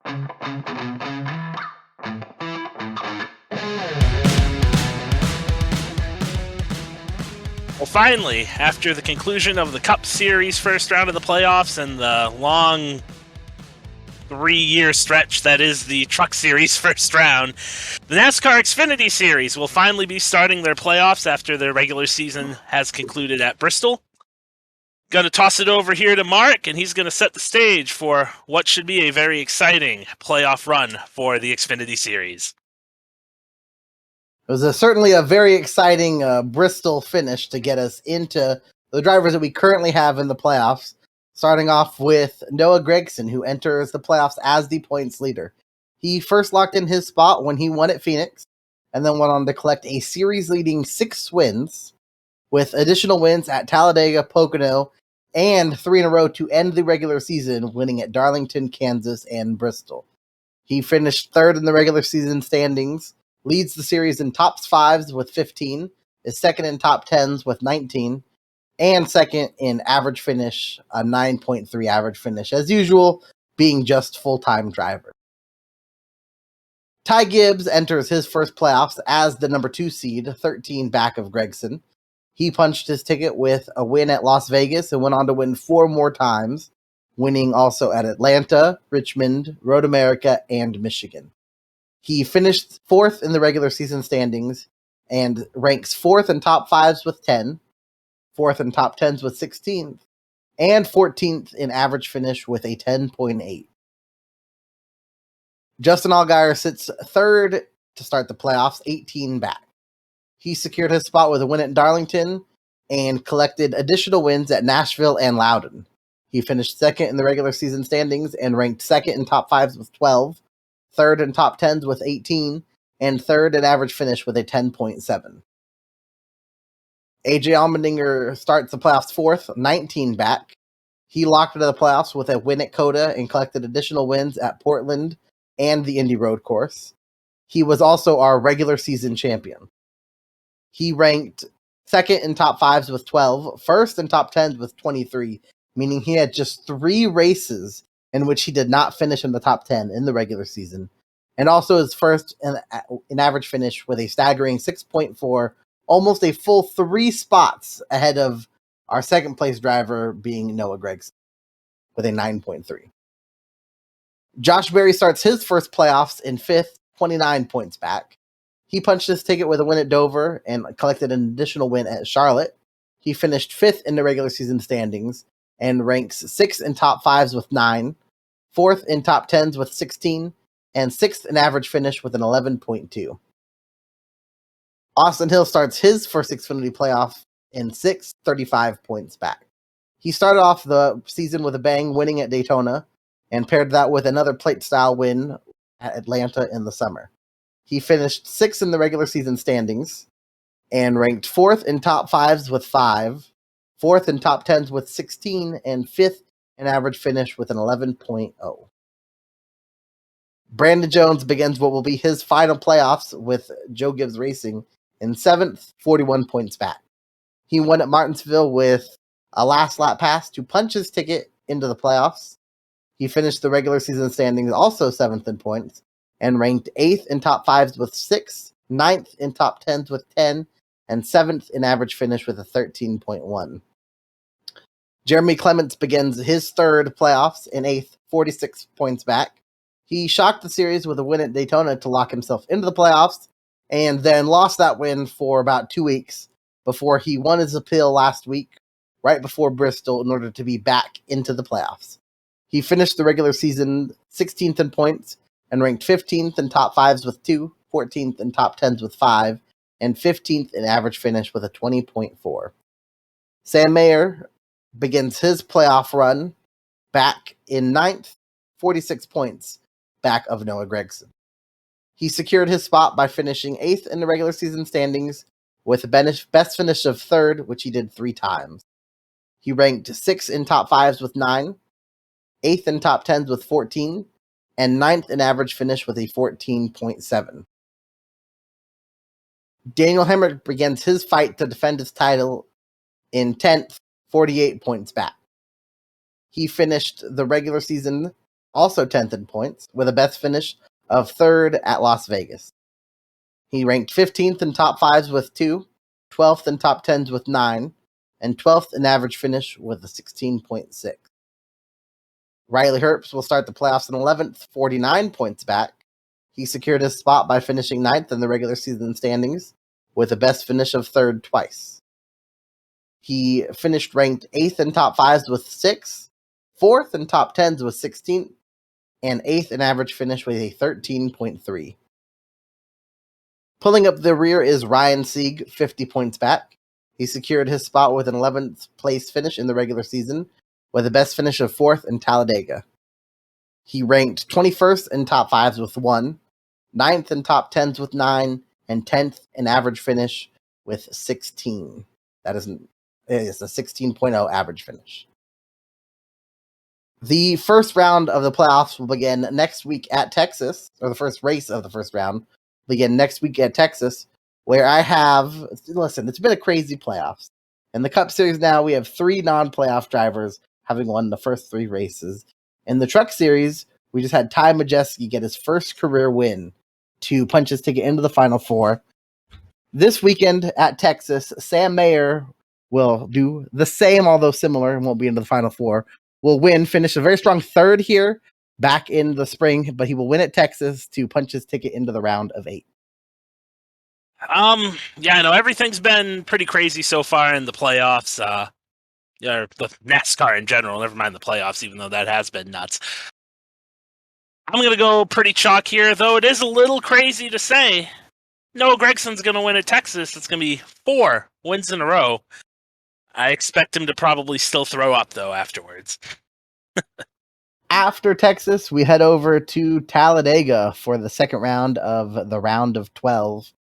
Well, finally, after the conclusion of the Cup Series first round of the playoffs and the long 3-year stretch that is the Truck Series first round, the NASCAR Xfinity Series will finally be starting their playoffs after their regular season has concluded at Bristol. Going to toss it over here to Mark, and he's going to set the stage for what should be a very exciting playoff run for the Xfinity Series. It was certainly a very exciting Bristol finish to get us into the drivers that we currently have in the playoffs, starting off with Noah Gragson, who enters the playoffs as the points leader. He first locked in his spot when he won at Phoenix, and then went on to collect a series-leading 6 wins, with additional wins at Talladega, Pocono, and 3 in a row to end the regular season, winning at Darlington, Kansas, and Bristol. He finished third in the regular season standings, leads the series in top 5s with 15, is second in top 10s with 19, and second in average finish, a 9.3 average finish, as usual, being just full-time driver. Ty Gibbs enters his first playoffs as the number 2 seed, 13 back of Gragson. He punched his ticket with a win at Las Vegas and went on to win 4 more times, winning also at Atlanta, Richmond, Road America, and Michigan. He finished 4th in the regular season standings and ranks 4th in top 5s with 10, 4th in top 10s with 16, and 14th in average finish with a 10.8. Justin Allgaier sits 3rd to start the playoffs, 18 back. He secured his spot with a win at Darlington and collected additional wins at Nashville and Loudon. He finished 2nd in the regular season standings and ranked 2nd in top 5s with 12, 3rd in top 10s with 18, and 3rd in average finish with a 10.7. AJ Allmendinger starts the playoffs 4th, 19 back. He locked into the playoffs with a win at COTA and collected additional wins at Portland and the Indy Road Course. He was also our regular season champion. He ranked 2nd in top 5s with 12, 1st in top 10s with 23, meaning he had just 3 races in which he did not finish in the top 10 in the regular season, and also his first in average finish with a staggering 6.4, almost a full 3 spots ahead of our second place driver being Noah Gragson with a 9.3. Josh Berry starts his first playoffs in 5th, 29 points back. He punched his ticket with a win at Dover and collected an additional win at Charlotte. He finished 5th in the regular season standings and ranks 6th in top 5s with 9, 4th in top 10s with 16, and 6th in average finish with an 11.2. Austin Hill starts his first Xfinity playoff in 6th, 35 points back. He started off the season with a bang, winning at Daytona, and paired that with another plate-style win at Atlanta in the summer. He finished 6th in the regular season standings and ranked 4th in top 5s with 5, 4th in top 10s with 16, and 5th in average finish with an 11.0. Brandon Jones begins what will be his final playoffs with Joe Gibbs Racing in 7th, 41 points back. He won at Martinsville with a last lap pass to punch his ticket into the playoffs. He finished the regular season standings also 7th in points and ranked 8th in top 5s with 6, 9th in top 10s with 10, and 7th in average finish with a 13.1. Jeremy Clements begins his 3rd playoffs in 8th, 46 points back. He shocked the series with a win at Daytona to lock himself into the playoffs, and then lost that win for about 2 weeks before he won his appeal last week, right before Bristol, in order to be back into the playoffs. He finished the regular season 16th in points and ranked 15th in top 5s with 2, 14th in top 10s with 5, and 15th in average finish with a 20.4. Sam Mayer begins his playoff run back in 9th, 46 points back of Noah Gragson. He secured his spot by finishing 8th in the regular season standings with a best finish of 3rd, which he did 3 times. He ranked 6th in top 5s with 9, 8th in top 10s with 14, and 9th in average finish with a 14.7. Daniel Hemrick begins his fight to defend his title in 10th, 48 points back. He finished the regular season also 10th in points, with a best finish of 3rd at Las Vegas. He ranked 15th in top 5s with 2, 12th in top 10s with 9, and 12th in average finish with a 16.6. Riley Herbst will start the playoffs in 11th, 49 points back. He secured his spot by finishing 9th in the regular season standings, with a best finish of 3rd twice. He finished ranked 8th in top 5s with 6, 4th in top 10s with 16, and 8th in average finish with a 13.3. Pulling up the rear is Ryan Sieg, 50 points back. He secured his spot with an 11th place finish in the regular season, with a best finish of 4th in Talladega. He ranked 21st in top 5s with 1, 9th in top 10s with 9, and 10th in average finish with 16. It's a 16.0 average finish. The first round of the playoffs will begin next week at Texas, or the first race of the first round will begin next week at Texas, where it's been a crazy playoffs. In the Cup Series now, we have 3 non-playoff drivers having won the first 3 races. In the Truck Series, we just had Ty Majeski get his first career win to punch his ticket into the Final Four. This weekend at Texas, Sam Mayer will do the same, although similar, and won't be into the Final Four. Will win, finish a very strong 3rd here back in the spring, but he will win at Texas to punch his ticket into the round of 8. Yeah, I know everything's been pretty crazy so far in the playoffs. The NASCAR in general, never mind the playoffs, even though that has been nuts. I'm going to go pretty chalk here, though it is a little crazy to say. Noah Gregson's going to win at Texas. It's going to be 4 wins in a row. I expect him to probably still throw up, though, afterwards. After Texas, we head over to Talladega for the second round of the round of 12.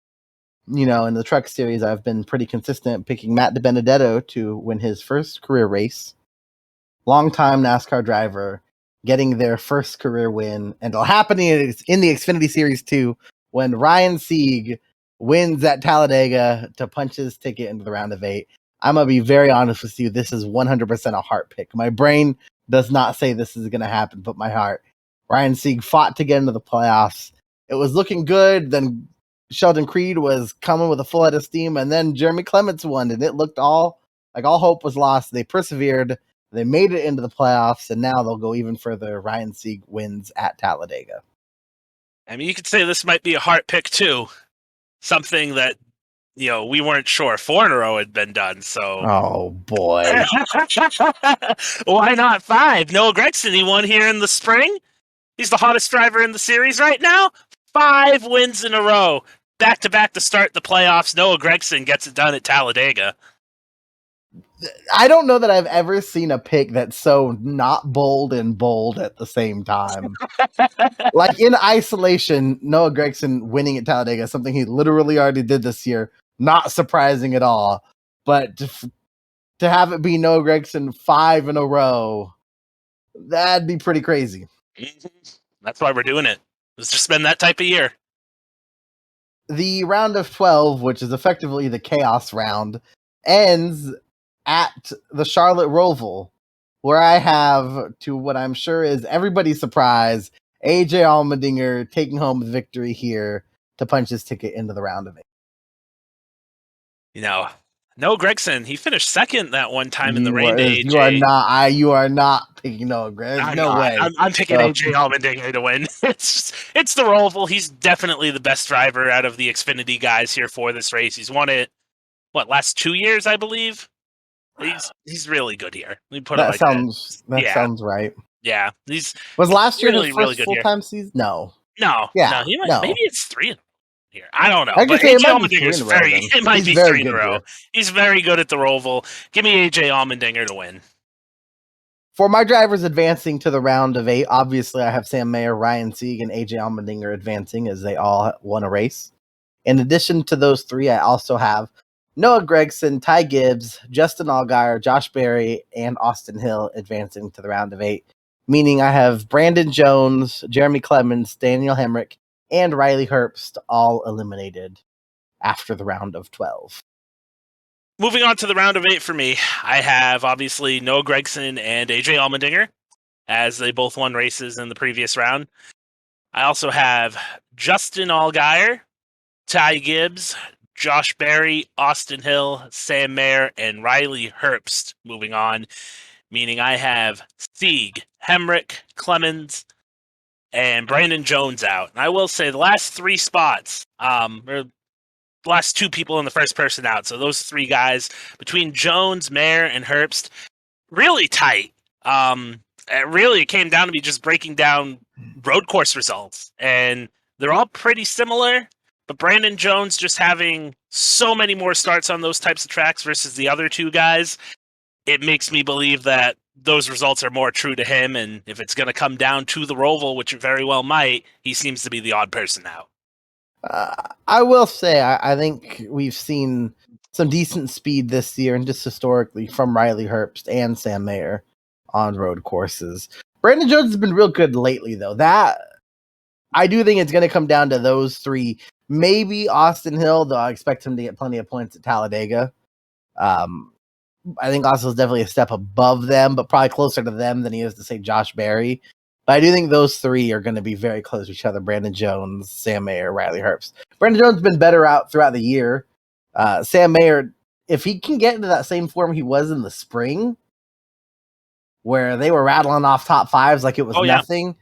In the Truck Series, I've been pretty consistent picking Matt DiBenedetto to win his first career race. Longtime NASCAR driver getting their first career win, and it'll happen in the Xfinity Series 2 when Ryan Sieg wins at Talladega to punch his ticket into the round of 8. I'm going to be very honest with you. This is 100% a heart pick. My brain does not say this is going to happen, but my heart. Ryan Sieg fought to get into the playoffs. It was looking good. Then Sheldon Creed was coming with a full head of steam, and then Jeremy Clements won, and it looked all hope was lost. They persevered. They made it into the playoffs, and now they'll go even further. Ryan Sieg wins at Talladega. I mean, you could say this might be a heart pick, too. Something that, we weren't sure 4 in a row had been done, so... Oh, boy. Why not 5? Noah Gragson, he won here in the spring. He's the hottest driver in the series right now. 5 wins in a row. Back-to-back to start the playoffs. Noah Gragson gets it done at Talladega. I don't know that I've ever seen a pick that's so not bold and bold at the same time. Like in isolation, Noah Gragson winning at Talladega, something he literally already did this year, not surprising at all. But to have it be Noah Gragson 5 in a row, that'd be pretty crazy. That's why we're doing it. It's just been that type of year. The round of 12, which is effectively the chaos round, ends at the Charlotte Roval, where I have, to what I'm sure is everybody's surprise, AJ Allmendinger taking home the victory here to punch his ticket into the round of 8. Noah Gragson, he finished second that one time in the rain day. You are not picking Noah Gragson. No way. I'm picking AJ Allmendinger to win. It's the Roval. He's definitely the best driver out of the Xfinity guys here for this race. He's won it, last 2 years, I believe. He's really good here. That sounds right. Yeah, was last year really, his really first full-time season? No. No. Maybe it's 3 here. I don't know. But AJ Allmendinger's it might be 3 in a row. He's very good at the Roval. Give me AJ Allmendinger to win. For my drivers advancing to the round of 8, obviously I have Sam Mayer, Ryan Sieg, and AJ Allmendinger advancing as they all won a race. In addition to those 3, I also have Noah Gragson, Ty Gibbs, Justin Allgaier, Josh Berry, and Austin Hill advancing to the round of 8, meaning I have Brandon Jones, Jeremy Clements, Daniel Hemrick, and Riley Herbst all eliminated after the round of 12. Moving on to the round of 8 for me, I have obviously Noah Gragson and AJ Allmendinger. as they both won races in the previous round. I also have Justin Allgaier, Ty Gibbs, Josh Berry, Austin Hill, Sam Mayer, and Riley Herbst moving on, meaning I have Sieg, Hemrick, Clemens, and Brandon Jones out. And I will say the last three spots, or the last two people in the first person out, so those three guys between Jones, Mayer, and Herbst, really tight. It came down to me just breaking down road course results, and they're all pretty similar. But Brandon Jones just having so many more starts on those types of tracks versus the other two guys, it makes me believe that those results are more true to him. And if it's going to come down to the Roval, which it very well might, he seems to be the odd person out. I will say, I think we've seen some decent speed this year and just historically from Riley Herbst and Sam Mayer on road courses. Brandon Jones has been real good lately, though. That I do think it's going to come down to those three. Maybe Austin Hill, though I expect him to get plenty of points at Talladega. I think Austin's definitely a step above them, but probably closer to them than he is to, say, Josh Berry. But I do think those three are going to be very close to each other. Brandon Jones, Sam Mayer, Riley Herbst. Brandon Jones has been better out throughout the year. Sam Mayer, if he can get into that same form he was in the spring, where they were rattling off top fives like it was nothing,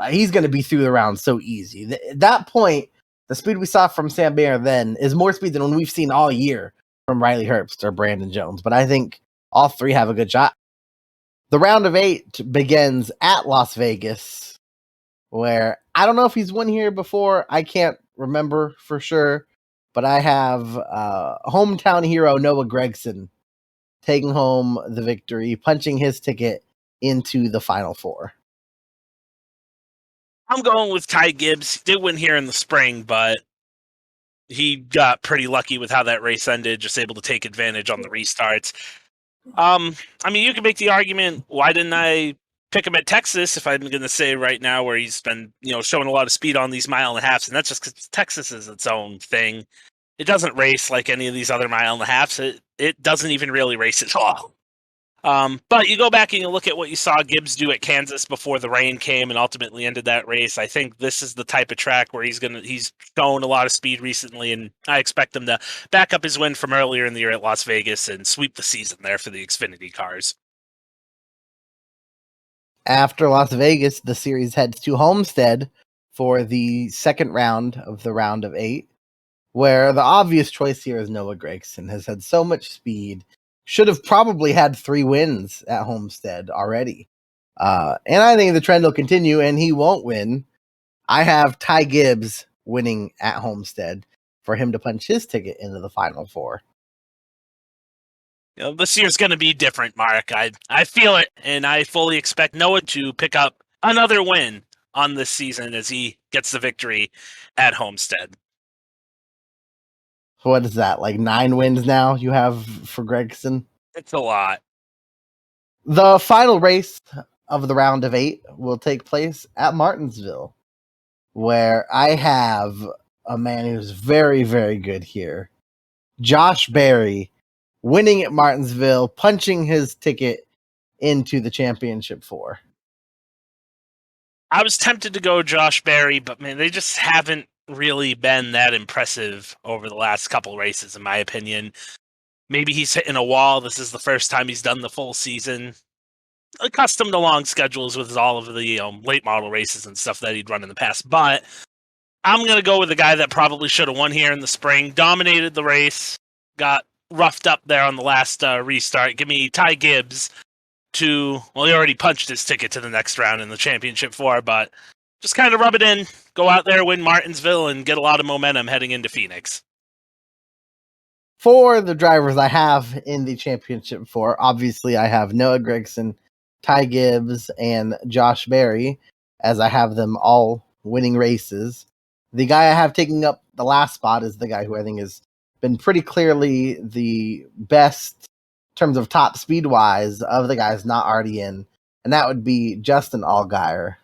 he's going to be through the round so easy. At that point, the speed we saw from Sam Mayer then is more speed than we've seen all year from Riley Herbst or Brandon Jones. But I think all three have a good shot. The round of 8 begins at Las Vegas, where I don't know if he's won here before. I can't remember for sure. But I have hometown hero Noah Gragson taking home the victory, punching his ticket into the Final Four. I'm going with Ty Gibbs. He did win here in the spring, but he got pretty lucky with how that race ended, just able to take advantage on the restarts. I mean, you can make the argument, why didn't I pick him at Texas if I'm going to say right now where he's been, showing a lot of speed on these mile and a halves, and that's just because Texas is its own thing. It doesn't race like any of these other mile and a halves. It doesn't even really race at all. But you go back and you look at what you saw Gibbs do at Kansas before the rain came and ultimately ended that race. I think this is the type of track where he's shown a lot of speed recently, and I expect him to back up his win from earlier in the year at Las Vegas and sweep the season there for the Xfinity cars. After Las Vegas, the series heads to Homestead for the second round of the round of 8, where the obvious choice here is Noah Gragson. Has had so much speed. Should have probably had 3 wins at Homestead already. And I think the trend will continue, and he won't win. I have Ty Gibbs winning at Homestead for him to punch his ticket into the Final Four. This year's going to be different, Mark. I feel it, and I fully expect Noah to pick up another win on this season as he gets the victory at Homestead. What is that, like 9 wins now you have for Gragson? It's a lot. The final race of the round of 8 will take place at Martinsville, where I have a man who's very, very good here. Josh Berry winning at Martinsville, punching his ticket into the championship 4. I was tempted to go Josh Berry, but man, they just haven't really been that impressive over the last couple races, in my opinion. Maybe he's hitting a wall. This is the first time he's done the full season. Accustomed to long schedules with all of the late model races and stuff that he'd run in the past. But I'm going to go with the guy that probably should have won here in the spring. Dominated the race. Got roughed up there on the last restart. Give me Ty Gibbs he already punched his ticket to the next round in the championship 4, but just kind of rub it in, go out there, win Martinsville, and get a lot of momentum heading into Phoenix. For the drivers I have in the championship 4, obviously I have Noah Gragson, Ty Gibbs, and Josh Berry, as I have them all winning races. The guy I have taking up the last spot is the guy who I think has been pretty clearly the best in terms of top speed-wise of the guys not already in, and that would be Justin Allgaier,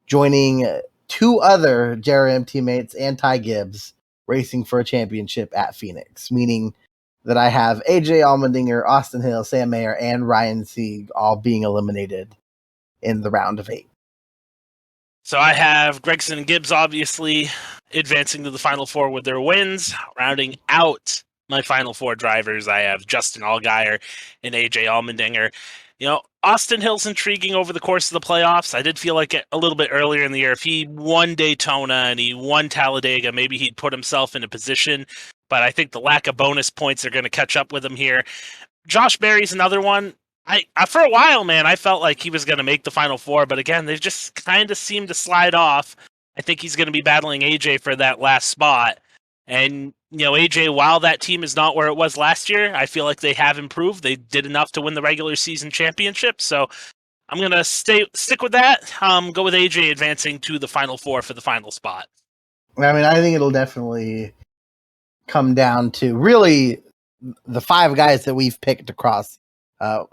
joining 2 other JRM teammates and Ty Gibbs racing for a championship at Phoenix, meaning that I have AJ Allmendinger, Austin Hill, Sam Mayer, and Ryan Sieg all being eliminated in the round of 8. So I have Gregson and Gibbs obviously advancing to the Final Four with their wins. Rounding out my Final Four drivers, I have Justin Allgaier and AJ Allmendinger. Austin Hill's intriguing over the course of the playoffs. I did feel like a little bit earlier in the year, if he won Daytona and he won Talladega, maybe he'd put himself in a position. But I think the lack of bonus points are going to catch up with him here. Josh Berry's another one. I for a while, man, I felt like he was going to make the Final Four, but again, they've just kind of seemed to slide off. I think he's going to be battling AJ for that last spot. And, AJ, while that team is not where it was last year, I feel like they have improved. They did enough to win the regular season championship. So I'm going to stick with that. Go with AJ advancing to the Final Four for the final spot. I mean, I think it'll definitely come down to really the 5 guys that we've picked across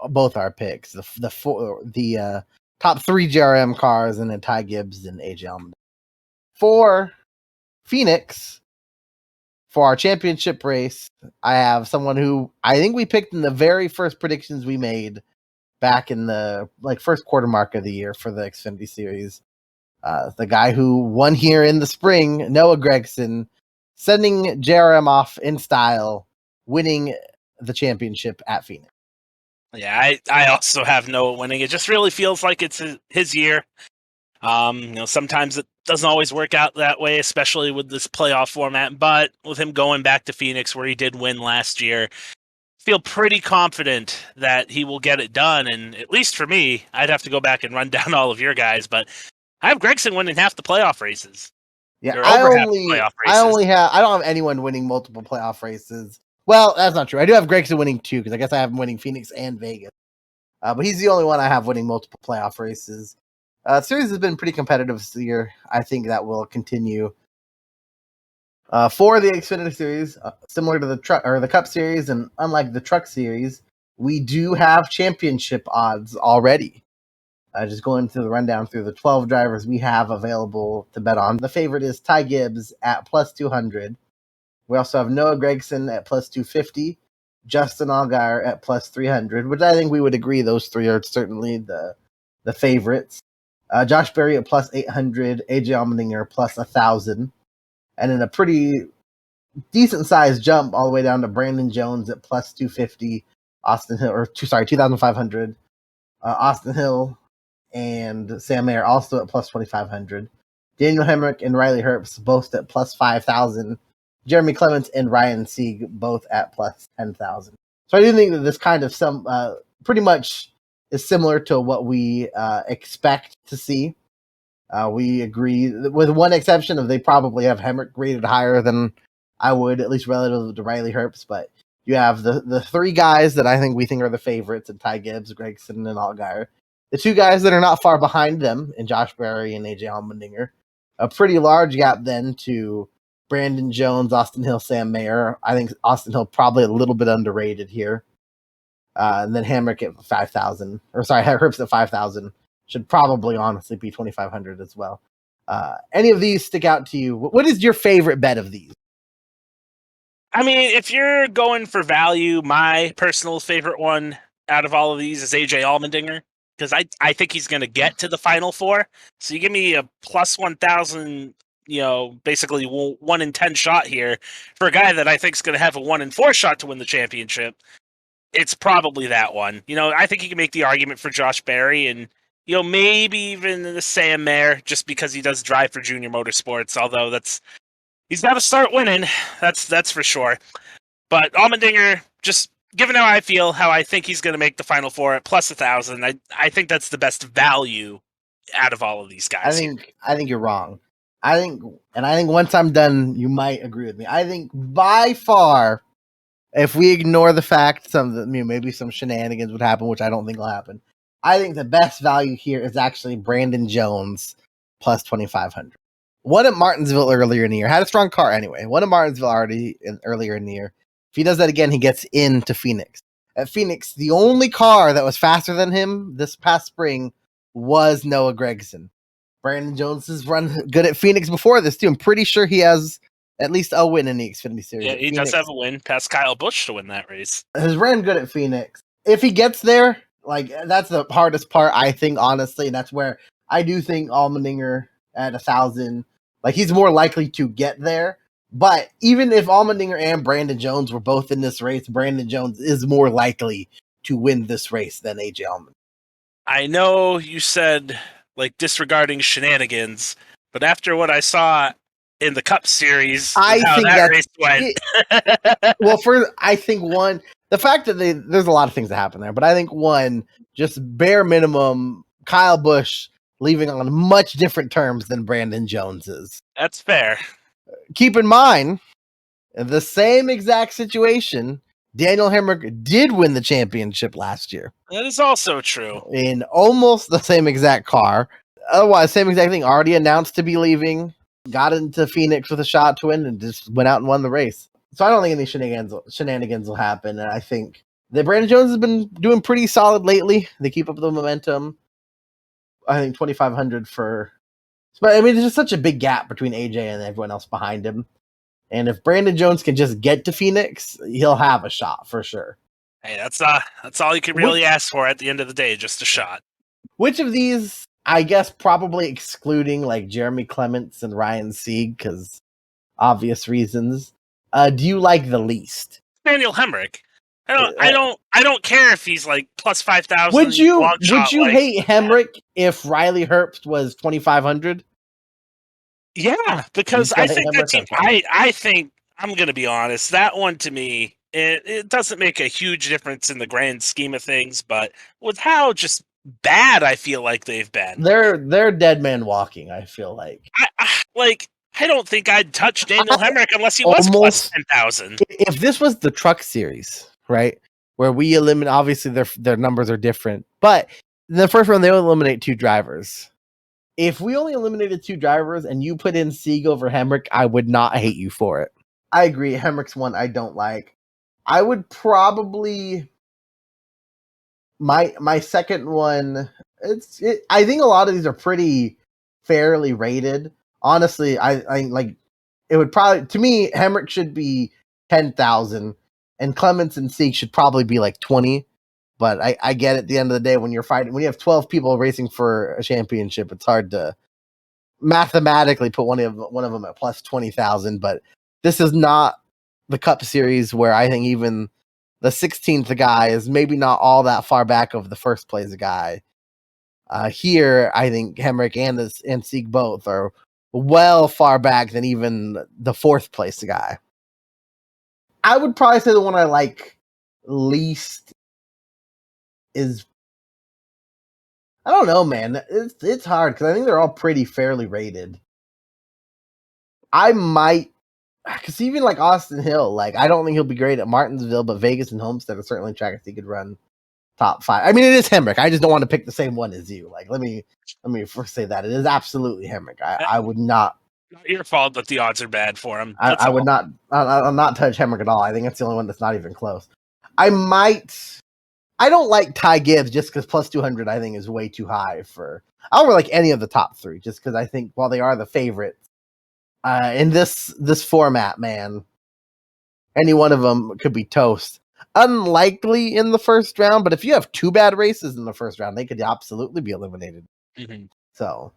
both our picks. The top 3 GRM cars, and then Ty Gibbs and AJ Allmendinger. For Phoenix, for our championship race, I have someone who I think we picked in the very first predictions we made back in the first quarter mark of the year for the Xfinity Series. The guy who won here in the spring, Noah Gragson, sending JRM off in style, winning the championship at Phoenix. Yeah, I also have Noah winning. It just really feels like it's his year. Sometimes it doesn't always work out that way, especially with this playoff format. But with him going back to Phoenix, where he did win last year, feel pretty confident that he will get it done. And at least for me, I'd have to go back and run down all of your guys, but I have Gragson winning half the playoff races. Yeah, I don't have anyone winning multiple playoff races. Well, that's not true. I do have Gragson winning 2, because I guess I have him winning Phoenix and Vegas. But he's the only one I have winning multiple playoff races. The series has been pretty competitive this year. I think that will continue. For the Xfinity Series, similar to the Cup Series, and unlike the Truck Series, we do have championship odds already. Just going through the rundown through the 12 drivers we have available to bet on. The favorite is Ty Gibbs at plus 200. We also have Noah Gragson at plus 250, Justin Allgaier at plus 300, which I think we would agree those 3 are certainly the favorites. Josh Berry at plus 800, AJ Allmendinger plus 1,000, and in a pretty decent-sized jump all the way down to Brandon Jones at plus 250, 2,500, Austin Hill and Sam Mayer also at plus 2,500, Daniel Hemrick and Riley Herbst both at plus 5,000, Jeremy Clements and Ryan Sieg both at plus 10,000. So I do think that this kind of pretty much is similar to what we expect to see. We agree, with one exception of they probably have Hemrick rated higher than I would, at least relative to Riley Herbst. But you have the 3 guys that we think are the favorites, and Ty Gibbs, Gragson, and Allgaier. The 2 guys that are not far behind them, in Josh Berry and AJ Allmendinger. A pretty large gap then to Brandon Jones, Austin Hill, Sam Mayer. I think Austin Hill probably a little bit underrated here. And then Hemrick at 5,000, Herbst at 5,000 should probably honestly be 2,500 as well. Any of these stick out to you? What is your favorite bet of these? I mean, if you're going for value, my personal favorite one out of all of these is AJ Allmendinger, because I think he's going to get to the Final Four. So you give me a plus 1,000, basically 1 in 10 shot here for a guy that I think is going to have a 1 in 4 shot to win the championship. It's probably that one. I think you can make the argument for Josh Berry and, maybe even the Sam Mayer, just because he does drive for Junior Motorsports, although he's got to start winning. That's for sure. But Allmendinger, just given how I feel, how I think he's going to make the Final Four at plus 1,000, I think that's the best value out of all of these guys. I think you're wrong. I think once I'm done, you might agree with me. I think by far, if we ignore the fact maybe some shenanigans would happen, which I don't think will happen, I think the best value here is actually Brandon Jones plus 2,500. Won at Martinsville earlier in the year. Had a strong car anyway. Won at Martinsville earlier in the year. If he does that again, he gets into Phoenix. At Phoenix, the only car that was faster than him this past spring was Noah Gragson. Brandon Jones has run good at Phoenix before this too. I'm pretty sure he has at least a win in the Xfinity Series. Yeah, he does have a win past Kyle Busch to win that race. Has ran good at Phoenix. If he gets there, Like, that's the hardest part, I think, honestly. And that's where I do think Allmendinger at 1,000, like, he's more likely to get there. But even if Allmendinger and Brandon Jones were both in this race, Brandon Jones is more likely to win this race than AJ Allmendinger. I know you said, like, disregarding shenanigans, but after what I saw in the Cup Series, I how think that that's race went. well, I think one, the fact that there's a lot of things that happen there, but I think one, just bare minimum, Kyle Busch leaving on much different terms than Brandon Jones is. That's fair. Keep in mind, the same exact situation, Daniel Hemrick did win the championship last year That is also true. in almost the same exact car. Otherwise, same exact thing, already announced to be leaving, got into Phoenix with a shot to win, and just went out and won the race. So I don't think any shenanigans will happen. And I think that Brandon Jones has been doing pretty solid lately. They keep up the momentum. I think 2,500 for... But, I mean, there's just such a big gap between AJ and everyone else behind him. And if Brandon Jones can just get to Phoenix, he'll have a shot for sure. Hey, that's all you can really ask for at the end of the day, just a shot. Which of these, I guess, probably excluding like Jeremy Clements and Ryan Sieg, because obvious reasons, do you like the least? Daniel Hemrick. I don't care if he's like plus 5,000. Would you hate Hemrick if Riley Herbst was 2,500? Yeah, because I think I think, I'm going to be honest, that one to me, it doesn't make a huge difference in the grand scheme of things, but with how just bad I feel like they've been. They're dead man walking, I feel like. I don't think I'd touch Daniel Hemrick unless he was plus 10,000. If this was the Truck Series, right, where we eliminate, obviously their numbers are different, but in the first round they only eliminate 2 drivers. If we only eliminated 2 drivers and you put in Sieg over Hemrick, I would not hate you for it. I agree. Hemrick's one I don't like. I would probably my second one. I think a lot of these are pretty fairly rated. Honestly, I like it would probably, to me, Hemrick should be 10,000 and Clements and Sieg should probably be like 20. But I get at the end of the day, when you're fighting, when you have 12 people racing for a championship, it's hard to mathematically put one of them at plus 20,000. But this is not the Cup Series where I think even the 16th guy is maybe not all that far back of the first place guy. Here, I think Hemrick and Sieg both are well far back than even the 4th place guy. I would probably say the one I like least is, I don't know, man. It's hard because I think they're all pretty fairly rated. I might, because even like Austin Hill, like I don't think he'll be great at Martinsville, but Vegas and Homestead are certainly tracks he could run top 5. I mean, it is Hemrick. I just don't want to pick the same one as you. Like, let me first say that it is absolutely Hemrick. I would not. Not your fault that the odds are bad for him. I would not. I'll not touch Hemrick at all. I think that's the only one that's not even close. I don't like Ty Gibbs just because plus 200 I think is way too high for. I don't really like any of the top 3 just because I think while they are the favorites in this format, man, any one of them could be toast. Unlikely in the first round, but if you have 2 bad races in the first round, they could absolutely be eliminated. Mm-hmm. So,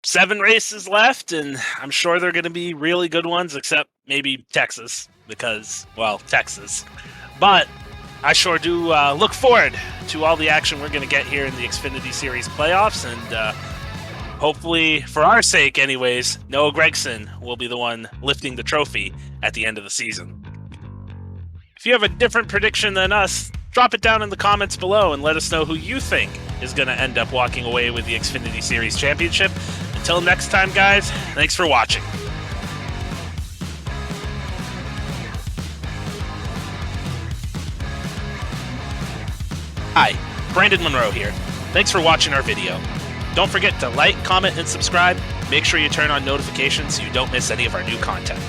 7 races left, and I'm sure they're going to be really good ones, except maybe Texas, because, well, Texas. But I sure do look forward to all the action we're going to get here in the Xfinity Series Playoffs, and hopefully, for our sake anyways, Noah Gragson will be the one lifting the trophy at the end of the season. If you have a different prediction than us, drop it down in the comments below and let us know who you think is going to end up walking away with the Xfinity Series Championship. Until next time, guys, thanks for watching. Hi, Brandon Monroe here. Thanks for watching our video. Don't forget to like, comment, and subscribe. Make sure you turn on notifications so you don't miss any of our new content.